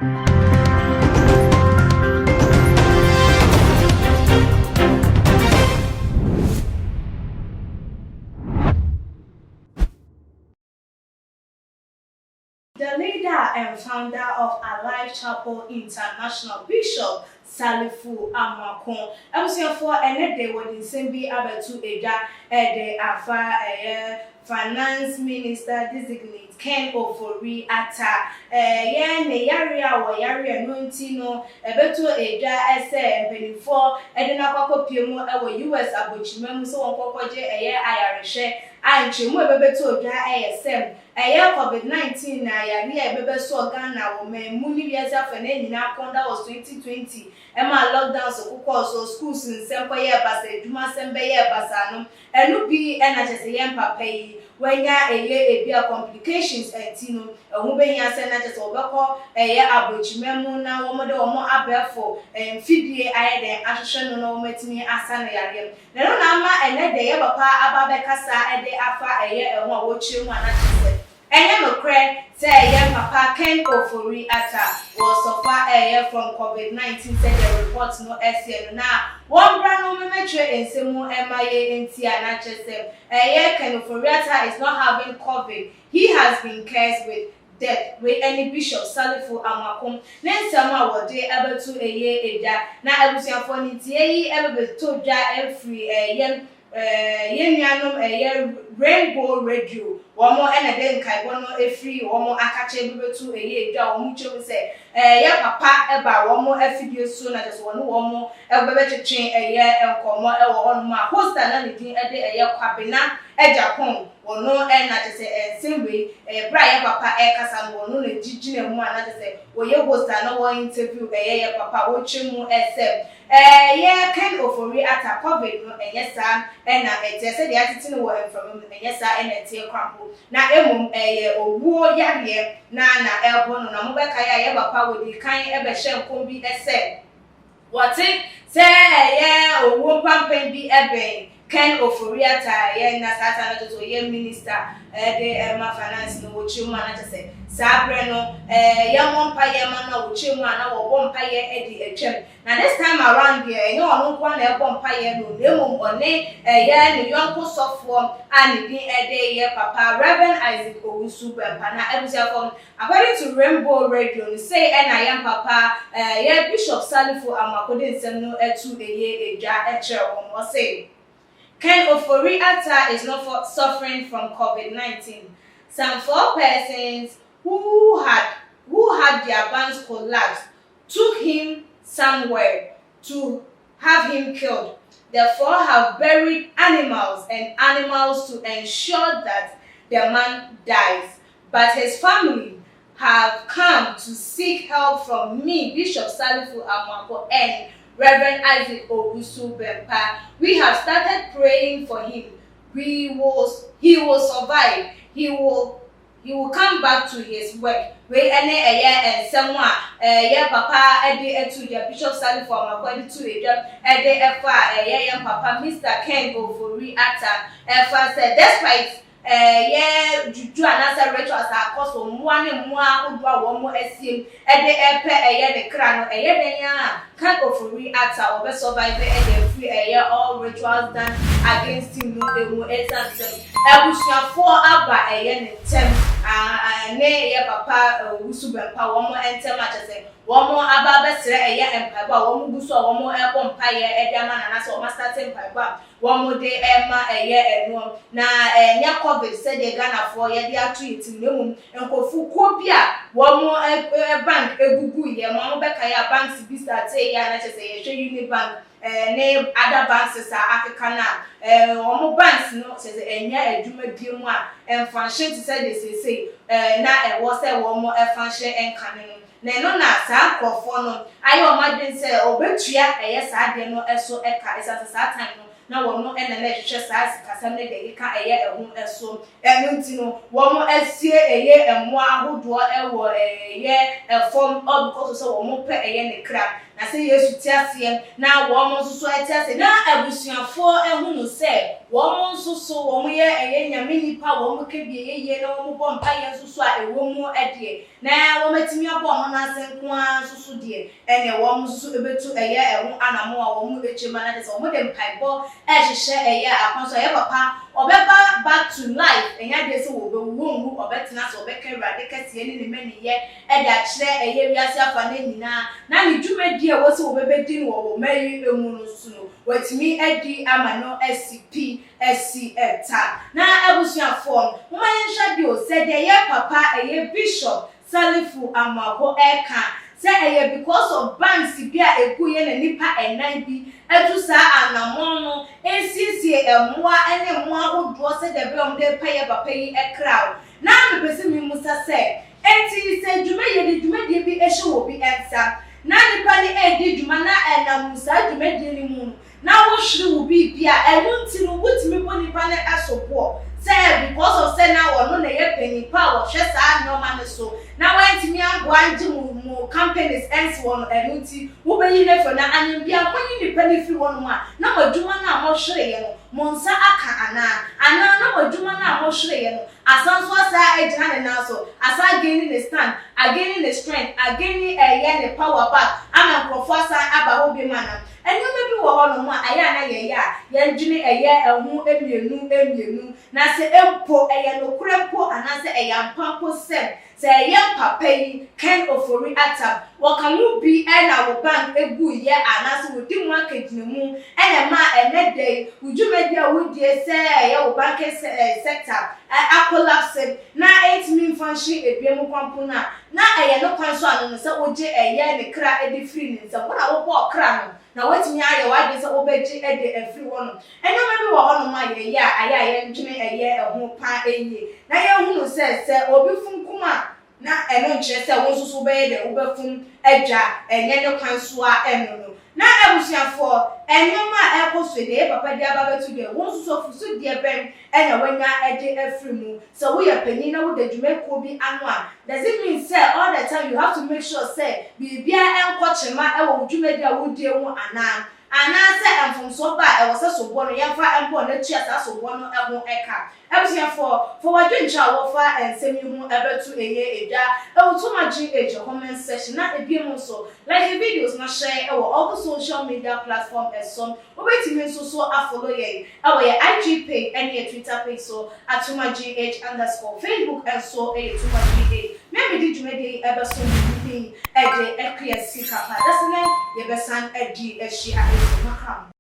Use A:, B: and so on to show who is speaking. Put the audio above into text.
A: The leader and founder of Alive Chapel International, Bishop Salifu Amakon. Abusuafo ene de wodi nsembi abetu eja de afa finance minister designate Ken Ofori Atta ne yare a wo yare no nti no ebetu eja ese mpenifo ede na kwakopie mu US abochimam so won kokoje ayarehwe anchemu ebebetu oja esem COVID-19 na yari ebebe so Ghana wo memu ni biasa fa na nyina konda was 2020 ema lockdown so kokọ so schools nsempo ye basa eduma sembe ye basa no enu bi na chese ye mpapa yi wanya ebia complications entino ehu be nya se na chese obekọ abochimemu na wo mode wo mo abefo mfidie aye den ahwehwe no wo matimi asa na yare na no na ama ene de ye papa aba be kasa ede afa ehu a wo chire mu anachese enye mokre say young papa Ken Ofori Atta was suffer from COVID-19 said the report no SN na one brand no metre ensemu emaye entia na chese Ken Ofori Atta is not having COVID. He has been cursed with death with any Bishop Salifu Amakon nensama wode abetu eja na abusuafo ni tie yi ebebeto dwa free yenuanom Rainbow Radio womo ena de nkaibo no efri womo akache bebetu edwa womo chewu se ya papa eba womo afidie so na jeso wono womo ebebetwetwe enkomo ewo hono ma hosta na ne din ede kwabena Japan wono na jese ensemwe bra ya papa kasa no wono na jijina mu ana jese woye hosta na wo interview ya papa wo twemu esem Ken Ofori Atta COVID no sa na etese de atiti no wo from sa na tie kwampo na emum owuo yare na elbo no na mobeka ya papa wodi kan ebe hye nkombi ese wote se owuo pampan bi ebe Ken Ofori Atta na sata na to minister de finance no wo chimu na chese sabre no yamompa yema na wo chimu na wo bompa ye edi etwem na this time around here enyo onu kwa na bompa ye no nemu one ne yonko sofo ani din ye papa Reverend Isaac Owusu Bempa na ebusiafo according to Rainbow Radio ni say na yam papa ye Bishop Salifu Amakode nsem no etu eja eche wo say Ken Ofori Atta is not suffering from COVID-19. Some 4 persons who had their banks collapsed took him somewhere to have him killed. Therefore, have buried animals to ensure that the man dies. But his family have come to seek help from me, Bishop Salifu Amakon, and Reverend Isaac Owusu Bempa. We have started praying for him. He will survive. He will come back to his work. We and someone papa etu ya Bishop Salifu Amakon to efa papa Mr. Ken Ofori Atta said despite juju anasa rituals akoso muane mua udwa womo esiem ede de kra no den ya Ken Ofori Atta obe survive free all rituals done against him no emu exam ebusuafo aba ne tem ne papa Owusu Bempa womo entem achese womo aba besre empaiba womo guso womo bompa ede ama na so ma start empaiba womo de ema eno na nya COVID said the Ghana for ye dey treat nemu enkofu ko bia womo bank egugu ye mo beka ya banks bi start ya na chese ye hwe Unibank ne other banks Africa na womo banks no chese enya adwuma bi mu a emfanhye ti said they say na wo say womo efanhye enkane no na no na sa nkofo no ayo madwen say obetua sa de no eso eka esa sa time no na wono na hwehwe sa kasam ne de ka ehu eso enti no womo asie emo ahodo ewo efom because so womo pe ne kra ase Yesu ti ase na wo mo so eti ase na abusuafo ehunu se wo mo so wo mo ye eye nyame nipa wo mo ke bi eye na wo mo bo mpa ye so a ewo mu ede na wo matimi abo mo na senko a so de ene wo mo so ebetu eye eho anamo a wo mo echema na de so wo de mpaibo ehhehye eye akonso ye papa obeba back to life enya de se wo be wo obetena so obeka urade kase ni ne mani ye ede a kire eye wiase afa na nyina na ni dwumadi e wo se wo bebedi ni wo mayi emu no suno watimi edi amano SCP SC eta na abusuafo mma yenhwa de o se de ye papa eye Bishop Salifu Amako eka se eye because of banks bia egu ye na nipa enan bi etu sa anamon no ensiesie emwa ene mwa hodo se de be de paye papa yi ekra na me pese mi musa se enti se dwuma ye de dwuma de bi ehye wo bi ensa na nipa ni edi dwuma na enam sa dwuma de ni mu na wo hwere wo bi bia enunti no wutimi bo nipa ne asopo say because of say now no na ye penny power hwe sa no ma ne so na wantimi agbo anje mu companies ens won enunti wo be yi ne fo na anyim bia monyi ni penny free won mu a na madwuma na mo hwere ye no monsa aka ana na madwuma na mo hwere ye no asanso asa ejina ne na so asa gaining the stand again the strength again ye the power back ama professor aba ho bi mana enyo me bi wo ho no mu aya na ye ya ye ndwene eye ehu emienu na se empo eye no kurempo anase eye ampampo sem se eye papa yi kind of ori atab wo kan you be na wo bank egu ye anase wo di mu akegine mu ene ma ene dey udwumadi a wo die se eye wo bank sector a collapse na 8 min function ebiemu kwampo na eye no kwan so anu se wo je eye ne kra edi free ne se wo na wo bo kra no na watimi aye wade se obeji ede afri wono eno me bi wo hono ma ye ya aya ndwene eye eho pa enye na ye hunu se obi funkuma na eno nkyere se wo nsusu be de obefum agya enye ne kwanso a eno no na abusuafo enyoma ekoso de papa dia baba tu de wo nsusu ofusu de bem enya wanya ede afri mu so wo ye pani na wo de dwuma ko bi anu a does it mean say all the time you have to make sure say bibia enkochema ewo dwuma dia wo die hu ana se emfomso ba ewo se sobo no yemfa empo na tua sa sobo no eho eka abusuafo for wadwencha wo fa ensemi hu ebetu eye edwa ewo tuma GH comment section na ebiem so like the videos na share ewo all the social media platform esom obetimi so follow ye ewo ye IG page and ye Twitter page so @TumaGH_ Facebook and so @TumaGH maybe did you maybe ever so me ede ekria sika pa that's name ye besan edi ehia makam